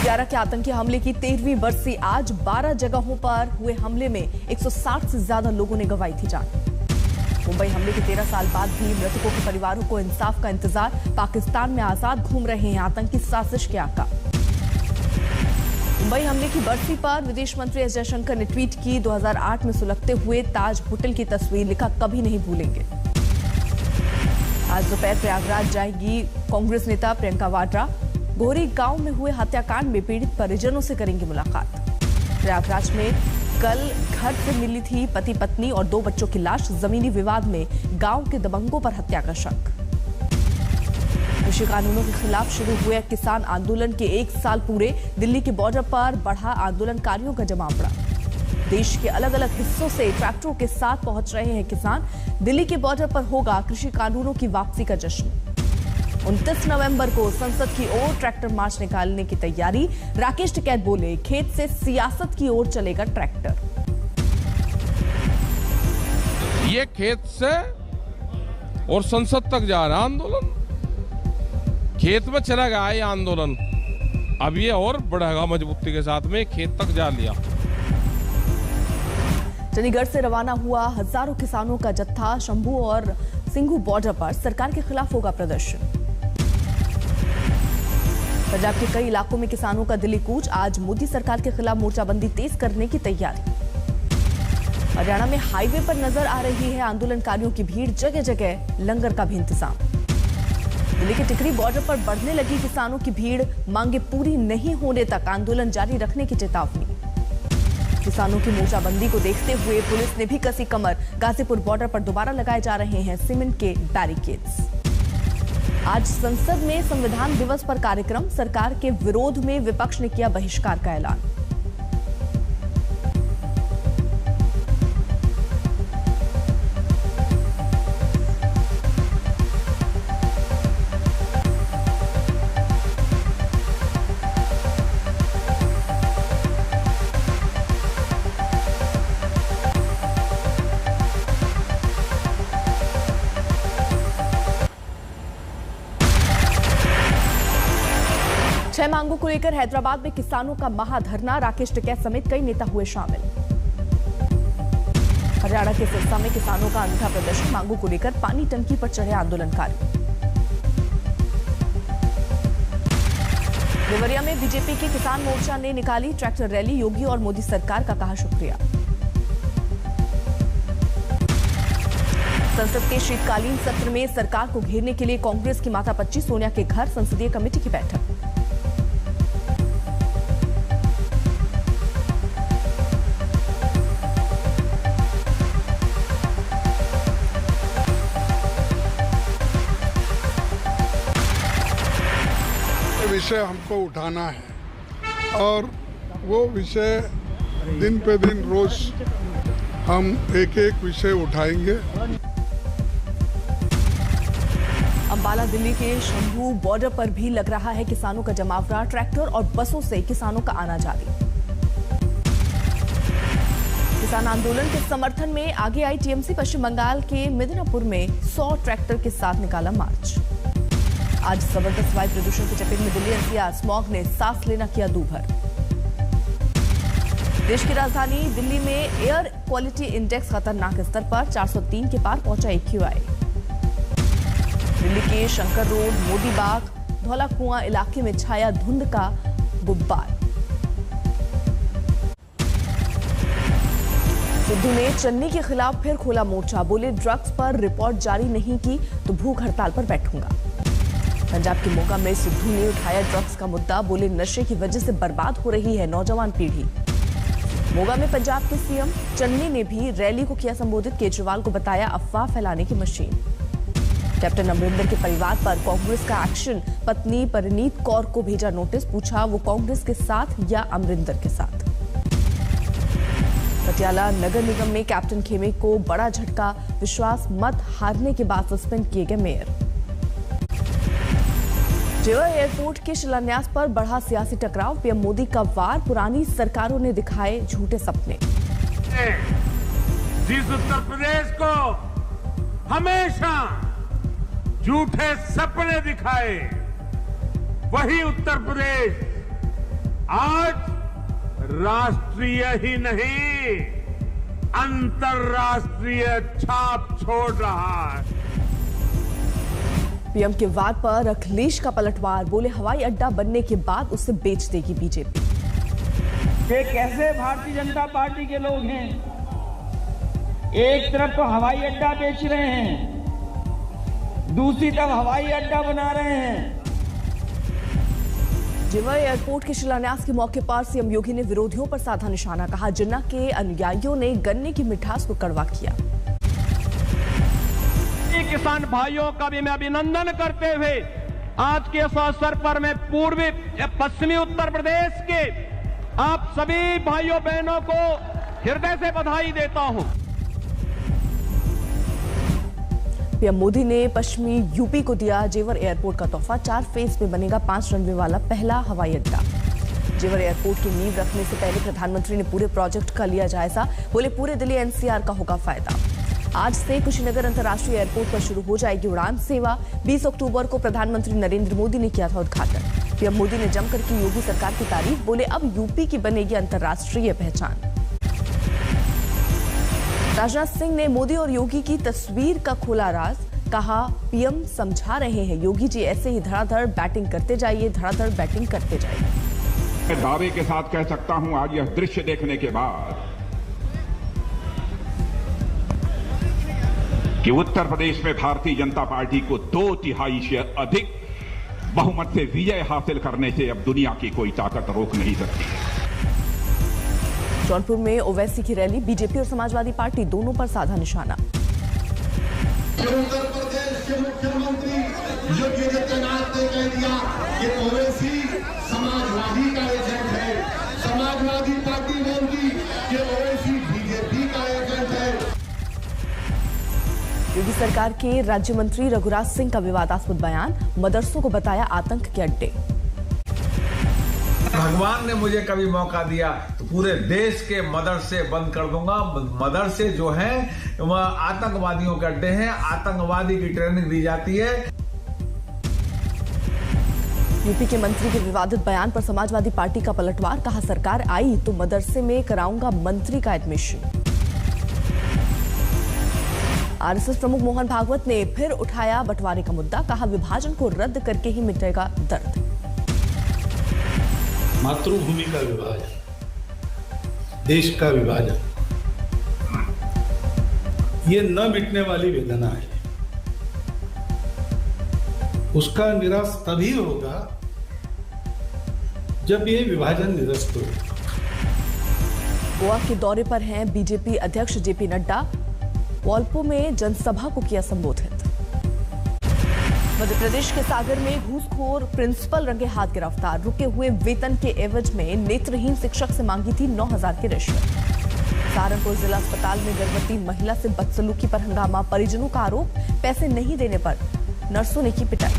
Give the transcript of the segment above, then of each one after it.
11 के आतंकी हमले की 13वीं बरसी आज 12 जगहों पर हुए हमले में 160 से ज्यादा लोगों ने गंवाई थी जान। मुंबई हमले के 13 साल बाद भी मृतकों के परिवारों को इंसाफ का इंतजार। पाकिस्तान में आजाद घूम रहे हैं आतंकी साजिश के आका। मुंबई हमले की बरसी पर विदेश मंत्री एस जयशंकर ने ट्वीट की, 2008 में सुलगते हुए ताज होटल की तस्वीर, लिखा कभी नहीं भूलेंगे। आज दोपहर प्रयागराज जाएंगी कांग्रेस नेता प्रियंका वाड्रा। गोहरी गांव में हुए हत्याकांड में पीड़ित परिजनों से करेंगे मुलाकात। प्रयागराज में कल घर से मिली थी पति पत्नी और 2 बच्चों की लाश। जमीनी विवाद में गांव के दबंगों पर हत्या का शक। कृषि कानूनों के खिलाफ शुरू हुए किसान आंदोलन के 1 साल पूरे। दिल्ली के बॉर्डर पर बढ़ा आंदोलनकारियों का जमावड़ा। देश के अलग अलग हिस्सों से ट्रैक्टरों के साथ पहुंच रहे हैं किसान। दिल्ली के बॉर्डर पर होगा कृषि कानूनों की वापसी का जश्न। 29 नवंबर को संसद की ओर ट्रैक्टर मार्च निकालने की तैयारी। राकेश टिकैत बोले, खेत से सियासत की ओर चलेगा ट्रैक्टर। ये खेत से और संसद तक जा रहा आंदोलन। खेत में चला गया ये आंदोलन, अब ये और बढ़ेगा मजबूती के साथ में, खेत तक जा लिया। चंडीगढ़ से रवाना हुआ हजारों किसानों का जत्था। शंभू और सिंघू बॉर्डर पर सरकार के खिलाफ होगा प्रदर्शन। पंजाब के कई इलाकों में किसानों का दिल्ली कूच। आज मोदी सरकार के खिलाफ मोर्चाबंदी तेज करने की तैयारी। हरियाणा में हाईवे पर नजर आ रही है आंदोलनकारियों की भीड़। जगह जगह लंगर का भी इंतजाम। दिल्ली के टिकरी बॉर्डर पर बढ़ने लगी किसानों की भीड़। मांगे पूरी नहीं होने तक आंदोलन जारी रखने की चेतावनी। किसानों की मोर्चाबंदी को देखते हुए पुलिस ने भी कसी कमर। गाजीपुर बॉर्डर पर दोबारा लगाए जा रहे हैं सीमेंट के बैरिकेड्स। आज संसद में संविधान दिवस पर कार्यक्रम। सरकार के विरोध में विपक्ष ने किया बहिष्कार का ऐलान। छह मांगों को लेकर हैदराबाद में किसानों का महाधरना। राकेश टिकैत समेत कई नेता हुए शामिल। हरियाणा के सिरसा में किसानों का अनूठा प्रदर्शन। मांगों को लेकर पानी टंकी पर चढ़े आंदोलनकारी। देवरिया में बीजेपी के किसान मोर्चा ने निकाली ट्रैक्टर रैली। योगी और मोदी सरकार का कहा शुक्रिया। संसद के शीतकालीन सत्र में सरकार को घेरने के लिए कांग्रेस की माथापच्ची। सोनिया के घर संसदीय कमेटी की बैठक। विषय हमको उठाना है और वो विषय दिन पे दिन रोज हम एक एक विषय उठाएंगे। अंबाला दिल्ली के शंभू बॉर्डर पर भी लग रहा है किसानों का जमावड़ा। ट्रैक्टर और बसों से किसानों का आना जारी। किसान आंदोलन के समर्थन में आगे आई टीएमसी। पश्चिम बंगाल के मिदनापुर में 100 ट्रैक्टर के साथ निकाला मार्च। आज जबरदस्त वायु प्रदूषण की चपेट में दिल्ली एनसीआर। स्मॉग ने सांस लेना किया दूभर। देश की राजधानी दिल्ली में एयर क्वालिटी इंडेक्स खतरनाक स्तर पर 403 के पार पहुंचा AQI। दिल्ली के शंकर रोड, मोदी बाग, धौला कुआं इलाके में छाया धुंध का गुब्बार। सिद्धू ने चन्नी के खिलाफ फिर खोला मोर्चा। बोले, ड्रग्स पर रिपोर्ट जारी नहीं की तो भूख हड़ताल पर बैठूंगा। पंजाब के मोगा में सिद्धू ने उठाया ड्रग्स का मुद्दा। बोले, नशे की वजह से बर्बाद हो रही है नौजवान पीढ़ी। मोगा में पंजाब के सीएम चन्नी ने भी रैली को किया संबोधित। केजरीवाल को बताया अफवाह फैलाने की मशीन। कैप्टन अमरिंदर के परिवार पर कांग्रेस का एक्शन। पत्नी परिणीत कौर को भेजा नोटिस। पूछा, वो कांग्रेस के साथ या अमरिंदर के साथ। पटियाला नगर निगम में कैप्टन खेमे को बड़ा झटका। विश्वास मत हारने के बाद सस्पेंड किए गए मेयर। जेवर एयरपोर्ट के शिलान्यास पर बढ़ा सियासी टकराव। पीएम मोदी का वार। पुरानी सरकारों ने दिखाए झूठे सपने। जिस उत्तर प्रदेश को हमेशा झूठे सपने दिखाए, वही उत्तर प्रदेश आज राष्ट्रीय ही नहीं अंतर्राष्ट्रीय छाप छोड़ रहा है। पीएम के वाद पर अखिलेश का पलटवार, बोले हवाई अड्डा बनने के बाद उसे बेच देगी बीजेपी। ये कैसे भारतीय जनता पार्टी के लोग हैं, एक तरफ तो हवाई अड्डा बेच रहे हैं, दूसरी तरफ हवाई अड्डा बना रहे हैं। जेवर एयरपोर्ट के शिलान्यास के मौके पर सीएम योगी ने विरोधियों पर साधा निशाना, कहा जिन्ना के अनुयायियों ने गन्ने की मिठास को कड़वा किया। किसान भाइयों का भी मैं अभिनंदन करते हुए आज के इस अवसर पर मैं पूर्वी पश्चिमी उत्तर प्रदेश के आप सभी भाइयों बहनों को हृदय से बधाई देता हूं। पीएम मोदी ने पश्चिमी यूपी को दिया जेवर एयरपोर्ट का तोहफा, 4 फेज में बनेगा 5 रनवे वाला पहला हवाई अड्डा। जेवर एयरपोर्ट की नींव रखने से पहले प्रधानमंत्री ने पूरे प्रोजेक्ट का लिया जायजा, बोले पूरे दिल्ली एनसीआर का होगा फायदा। आज से कुशीनगर अंतर्राष्ट्रीय एयरपोर्ट पर शुरू हो जाएगी उड़ान सेवा। 20 अक्टूबर को प्रधानमंत्री नरेंद्र मोदी ने किया था उद्घाटन। पीएम मोदी ने जमकर की योगी सरकार की तारीफ, बोले अब यूपी की बनेगी अंतर्राष्ट्रीय पहचान। राजनाथ सिंह ने मोदी और योगी की तस्वीर का खोला राज, कहा पीएम समझा रहे हैं योगी जी ऐसे ही धड़ाधड़ बैटिंग करते जाइए, धड़ाधड़ बैटिंग करते जाइए। मैं दावे के साथ कह सकता हूं आज यह दृश्य देखने के बाद कि उत्तर प्रदेश में भारतीय जनता पार्टी को 2/3 से अधिक बहुमत से विजय हासिल करने से अब दुनिया की कोई ताकत रोक नहीं सकती। जौनपुर में ओवैसी की रैली, बीजेपी और समाजवादी पार्टी दोनों पर साधा निशाना। उत्तर प्रदेश के मुख्यमंत्री योगी आदित्यनाथ ने कह दिया कि ओवैसी समाजवादी का एजेंट है, समाजवादी पार्टी बोलती कि ओवैसी बीजेपी का एजेंट है। योगी सरकार के राज्य मंत्री रघुराज सिंह का विवादास्पद बयान, मदरसों को बताया आतंक के अड्डे। भगवान ने मुझे कभी मौका दिया तो पूरे देश के मदरसे बंद कर दूंगा। मदरसे जो हैं वह आतंकवादियों के अड्डे हैं, आतंकवादी की ट्रेनिंग दी जाती है। यूपी के मंत्री के विवादित बयान पर समाजवादी पार्टी का पलटवार, कहा सरकार आई तो मदरसे में कराऊंगा मंत्री का एडमिशन। आरएसएस प्रमुख मोहन भागवत ने फिर उठाया बंटवारे का मुद्दा, कहा विभाजन को रद्द करके ही मिटेगा दर्द। मातृभूमि का विभाजन, देश का विभाजन, ये न मिटने वाली वेदना है। उसका निराश तभी होगा जब ये विभाजन निरस्त हो। गोवा के दौरे पर हैं बीजेपी अध्यक्ष जेपी नड्डा, वाल्पो में जनसभा को किया संबोधित। मध्य प्रदेश के सागर में घूसखोर प्रिंसिपल रंगे हाथ गिरफ्तार, रुके हुए वेतन के एवज में नेत्रहीन शिक्षक से मांगी थी 9,000 की रिश्वत। सहारनपुर जिला अस्पताल में गर्भवती महिला से बदसलूकी पर हंगामा, परिजनों का आरोप पैसे नहीं देने पर नर्सों ने की पिटाई।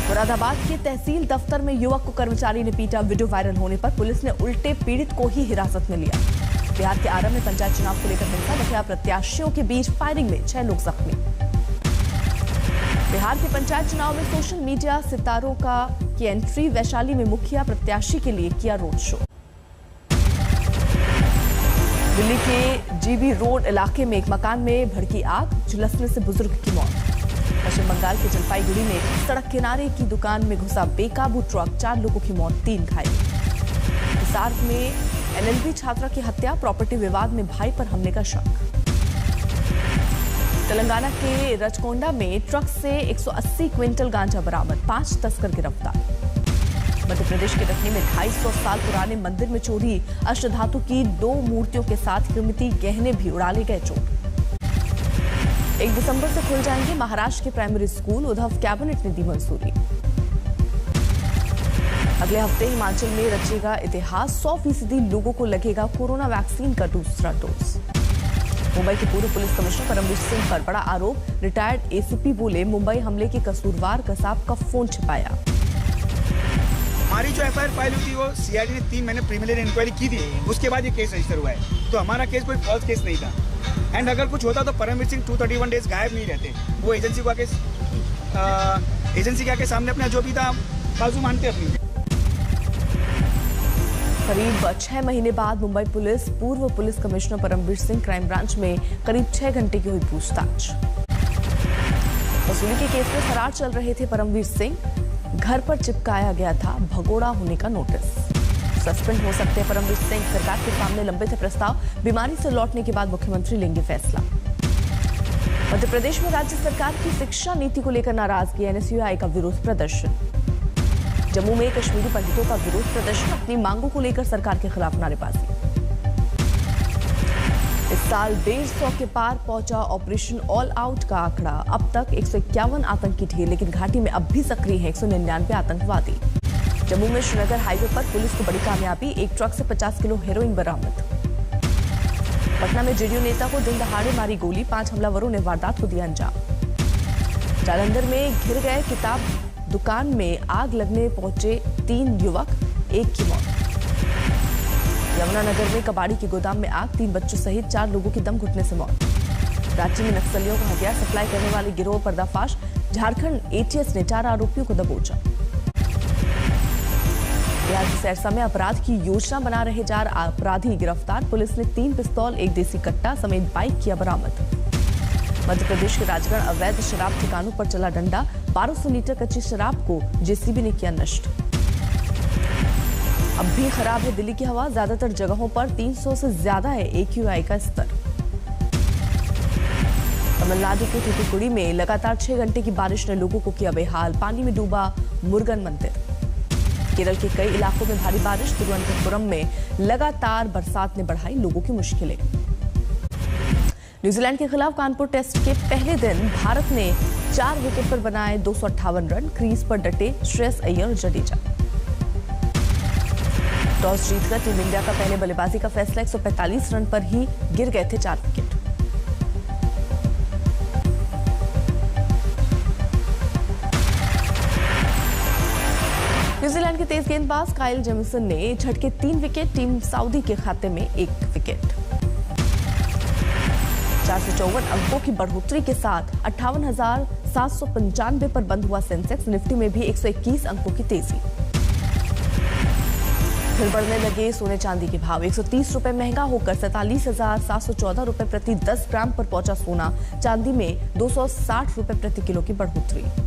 मुरादाबाद के तहसील दफ्तर में युवक को कर्मचारी ने पीटा, वीडियो वायरल होने पर पुलिस ने उल्टे पीड़ित को ही हिरासत में लिया। बिहार के आरा में पंचायत चुनाव को लेकर हिंसा, मुखिया प्रत्याशियों के बीच फायरिंग में 6 लोग जख्मी। बिहार के पंचायत चुनाव में सोशल मीडिया सितारों की एंट्री, वैशाली में मुखिया प्रत्याशी के लिए किया रोड शो। दिल्ली के जीबी रोड इलाके में एक मकान में भड़की आग, झुलसने से बुजुर्ग की मौत। पश्चिम बंगाल के जलपाईगुड़ी में सड़क किनारे की दुकान में घुसा बेकाबू ट्रक, 4 लोगों की मौत, 3 घायल। हिसार में एलएलबी छात्रा की हत्या, प्रॉपर्टी विवाद में भाई पर हमले का शक। तेलंगाना के रचकोंडा में ट्रक से 180 क्विंटल गांजा बरामद, 5 तस्कर गिरफ्तार। मध्य प्रदेश के कटनी में 250 साल पुराने मंदिर में चोरी, अष्टधातु की 2 मूर्तियों के साथ कीमती गहने भी उड़ा ले गए चोर। 1 दिसंबर से खुल जाएंगे महाराष्ट्र के प्राइमरी स्कूल, उद्धव कैबिनेट ने दी मंजूरी। अगले हफ्ते हिमाचल में रचेगा इतिहास, 100% लोगों को लगेगा कोरोना वैक्सीन का दूसरा डोज। मुंबई के पूर्व पुलिस कमिश्नर परमवीर सिंह पर बड़ा आरोप, रिटायर्ड एसीपी बोले मुंबई हमले के कसूरवार कसाब का फोन छिपाया। हमारी जो एफआईआर फाइल हुई थी वो सीआईडी ने 3 महीने प्रीलिमिनरी इंक्वायरी की थी, उसके बाद ये केस रजिस्टर हुआ है। तो हमारा केस कोई फॉल्स केस नहीं था। एंड अगर कुछ होता तो परमवीर सिंह 231 डेज गायब नहीं रहते। वो एजेंसी को आके सामने अपना जो भी था बाजू मानते अपनी। करीब 6 महीने बाद मुंबई पुलिस पूर्व police commissioner Paramvir Singh crime branch में करीब 6 घंटे की हुई पूछताछ। वसूली के केस में फरार चल रहे थे परमवीर सिंह। घर पर चिपकाया गया था भगोड़ा होने का नोटिस। सस्पेंड हो सकते हैं परमवीर सिंह। सरकार के सामने लंबित है प्रस्ताव। बीमारी से लौटने के बाद मुख्यमंत्री लेंगे फैसला। मध्य प्रदेश में राज्य सरकार की शिक्षा नीति को लेकर नाराजगी। एनएसयूआई का विरोध प्रदर्शन। जम्मू में कश्मीरी पंडितों का विरोध प्रदर्शन। अपनी मांगों को लेकर सरकार के खिलाफ नारेबाजी। इस साल 150 के पार पहुंचा ऑपरेशन ऑल आउट का आंकड़ा। अब तक 151 आतंकी ढेर, लेकिन घाटी में अब भी सक्रिय हैं 199 आतंकवादी। जम्मू में श्रीनगर हाईवे पर पुलिस को बड़ी कामयाबी। एक ट्रक से 50 किलो हेरोइन बरामद। पटना में जेडीयू नेता को दिन दहाड़े मारी गोली। 5 हमलावरों ने वारदात को दिया अंजाम। जालंधर में घिर गए किताब दुकान में आग लगने पहुंचे 3 युवक, 1 की मौत। यमुनानगर में कबाड़ी के गोदाम में आग। 3 बच्चों सहित 4 लोगों की दम घुटने से मौत। रांची में नक्सलियों को हथियार सप्लाई करने वाले गिरोह पर्दाफाश। झारखंड एटीएस ने 4 आरोपियों को दबोचा। बिहार के सरसा में अपराध की योजना बना रहे 4 अपराधी गिरफ्तार। पुलिस ने 3 पिस्तौल, 1 देसी कट्टा समेत बाइक किया बरामद। मध्य प्रदेश के राजगढ़ अवैध शराब ठिकानों पर चला डंडा। 1200 लीटर कच्ची शराब को जेसीबी ने किया नष्ट। अब भी खराब है दिल्ली की हवा। ज्यादातर जगहों पर 300 से ज्यादा है AQI का स्तर। तमिलनाडु के थूथुकुड़ी में लगातार 6 घंटे की बारिश ने लोगों को किया बेहाल। पानी में डूबा मुरुगन मंदिर। केरल के कई इलाकों में भारी बारिश। तिरुवनंतपुरम में लगातार बरसात ने बढ़ाई लोगों की मुश्किलें। न्यूजीलैंड के खिलाफ कानपुर टेस्ट के पहले दिन भारत ने 4 विकेट पर बनाए 258 रन। क्रीज पर डटे श्रेयस अय्यर और जडेजा। टॉस जीतकर टीम इंडिया का पहले बल्लेबाजी का फैसला। 145 रन पर ही गिर गए थे 4 विकेट। न्यूजीलैंड के तेज गेंदबाज काइल जेमिसन ने झटके 3 विकेट। टीम सऊदी के खाते में 1 विकेट। 454 अंकों की बढ़ोतरी के साथ 58,795 पर बंद हुआ सेंसेक्स। निफ्टी में भी 121 अंकों की तेजी। फिर बढ़ने लगे सोने चांदी के भाव। 130 रुपए महंगा होकर 47,714 रुपए प्रति 10 ग्राम पर पहुंचा सोना। चांदी में 260 रुपए प्रति किलो की बढ़ोतरी।